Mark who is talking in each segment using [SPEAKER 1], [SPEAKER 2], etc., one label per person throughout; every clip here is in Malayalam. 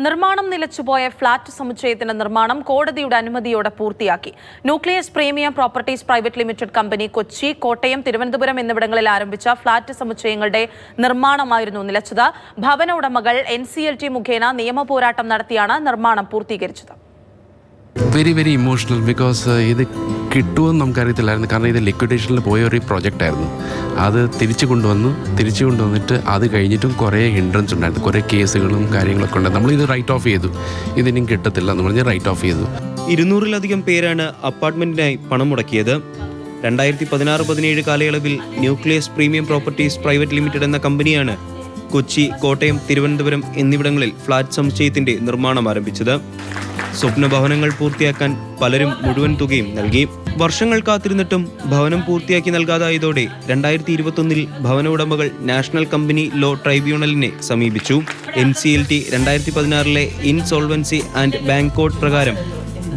[SPEAKER 1] നിർമ്മാണം നിലച്ചുപോയ ഫ്ളാറ്റ് സമുച്ചയത്തിന്റെ നിർമ്മാണം കോടതിയുടെ അനുമതിയോടെ പൂർത്തിയാക്കി. Nucleus premium properties private limited company Kochi, Kottayam, Thiruvananthapuram എന്നിവിടങ്ങളിൽ ആരംഭിച്ച ഫ്ളാറ്റ് സമുച്ചയങ്ങളുടെ നിർമ്മാണമായിരുന്നു നിലച്ചത്. ഭവന ഉടമകൾ NCLT മുഖേന നിയമപോരാട്ടം നടത്തിയാണ് നിർമ്മാണം പൂർത്തീകരിച്ചത്.
[SPEAKER 2] വെരി ഇമോഷണൽ ബിക്കോസ് ഇത് കിട്ടുമെന്ന് നമുക്കറിയത്തില്ലായിരുന്നു. കാരണം ഇത് ലിക്വിഡേഷനിൽ പോയ ഒരു പ്രോജക്റ്റായിരുന്നു. അത് തിരിച്ചു കൊണ്ടുവന്നിട്ട് അത് കഴിഞ്ഞിട്ടും കുറേ ഹിൻഡ്രൻസ് ഉണ്ടായിരുന്നു. കുറേ കേസുകളും കാര്യങ്ങളൊക്കെ ഉണ്ടായിരുന്നു. നമ്മളിത് റൈറ്റ് ഓഫ് ചെയ്തു. ഇതിനും കിട്ടത്തില്ല എന്ന് പറഞ്ഞ് റൈറ്റ് ഓഫ് ചെയ്തു.
[SPEAKER 3] 200-ലധികം പേരാണ് അപ്പാർട്ട്മെന്റിനായി പണം മുടക്കിയത്. 2016-17 കാലയളവിൽ nucleus premium properties private limited എന്ന കമ്പനിയാണ് കൊച്ചി, കോട്ടയം, തിരുവനന്തപുരം എന്നിവിടങ്ങളിൽ ഫ്ളാറ്റ് സമുച്ചയത്തിന്റെ നിർമ്മാണം ആരംഭിച്ചത്. സ്വപ്ന ഭവനങ്ങൾ പൂർത്തിയാക്കാൻ പലരും മുഴുവൻ തുകയും നൽകി. വർഷങ്ങൾ കാത്തിരുന്നിട്ടും ഭവനം പൂർത്തിയാക്കി നൽകാതായതോടെ 2021 ഭവന ഉടമകൾ നാഷണൽ കമ്പനി ലോ ട്രൈബ്യൂണലിനെ സമീപിച്ചു. NCLT 2016 insolvency and bank code പ്രകാരം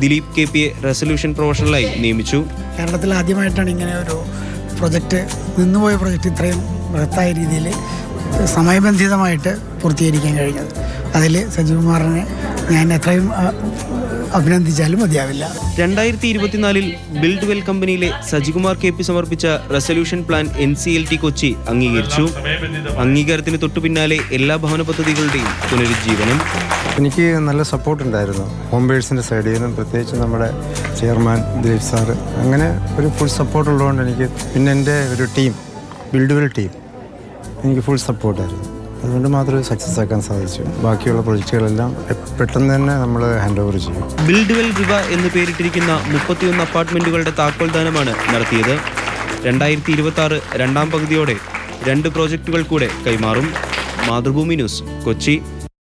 [SPEAKER 3] ദിലീപ് KP റെസൊല്യൂഷൻ പ്രൊഫഷണലായി നിയമിച്ചു.
[SPEAKER 4] കേരളത്തിൽ ആദ്യമായിട്ടാണ് ഇങ്ങനെ ഒരു പ്രൊജക്റ്റ്, നിന്നുപോയ പ്രൊജക്റ്റ് ഇത്രയും ബൃഹത്തായ രീതിയിൽ സമയബന്ധിതമായിട്ട് പൂർത്തീകരിക്കാൻ കഴിഞ്ഞത്. അതിൽ സജികുമാറിനെ ഞാൻ എത്രയും അഭിനന്ദിച്ചാലും മതിയാവില്ല.
[SPEAKER 3] 2024 ബിൽഡ് വെൽ കമ്പനിയിലെ സജികുമാർ KP സമർപ്പിച്ച റെസൊല്യൂഷൻ പ്ലാൻ NCLT കൊച്ചി അംഗീകരിച്ചു. അംഗീകാരത്തിന് തൊട്ടു പിന്നാലെ എല്ലാ ഭവന പദ്ധതികളുടെയും പുനരുജ്ജീവനം.
[SPEAKER 5] എനിക്ക് നല്ല സപ്പോർട്ട് ഉണ്ടായിരുന്നു ഹോംബേഴ്സിൻ്റെ സൈഡിൽ നിന്നും, പ്രത്യേകിച്ച് നമ്മുടെ ചെയർമാൻ ദിലീപ് സാറ്. അങ്ങനെ ഒരു ഫുൾ സപ്പോർട്ട് ഉള്ളതുകൊണ്ട് എനിക്ക്, പിന്നെ എൻ്റെ ഒരു ടീം, ബിൽഡ് വെൽ ടീം, എനിക്ക് ഫുൾ സപ്പോർട്ടായിരുന്നു. അതുകൊണ്ട് മാത്രമേ സക്സസ് ആക്കാൻ സാധിച്ചു. ബാക്കിയുള്ള പ്രൊജക്റ്റുകളെല്ലാം പെട്ടെന്ന് തന്നെ നമ്മൾ ഹാൻഡ് ഓവർ ചെയ്യും.
[SPEAKER 3] ബിൽഡ് വെൽ റിവ എന്ന് പേരിട്ടിരിക്കുന്ന 31 അപ്പാർട്ട്മെന്റുകളുടെ താക്കോൽദാനമാണ് നടത്തിയത്. 2026 രണ്ടാം പകുതിയോടെ 2 പ്രോജക്റ്റുകൾ കൂടെ കൈമാറും. മാതൃഭൂമി ന്യൂസ്, കൊച്ചി.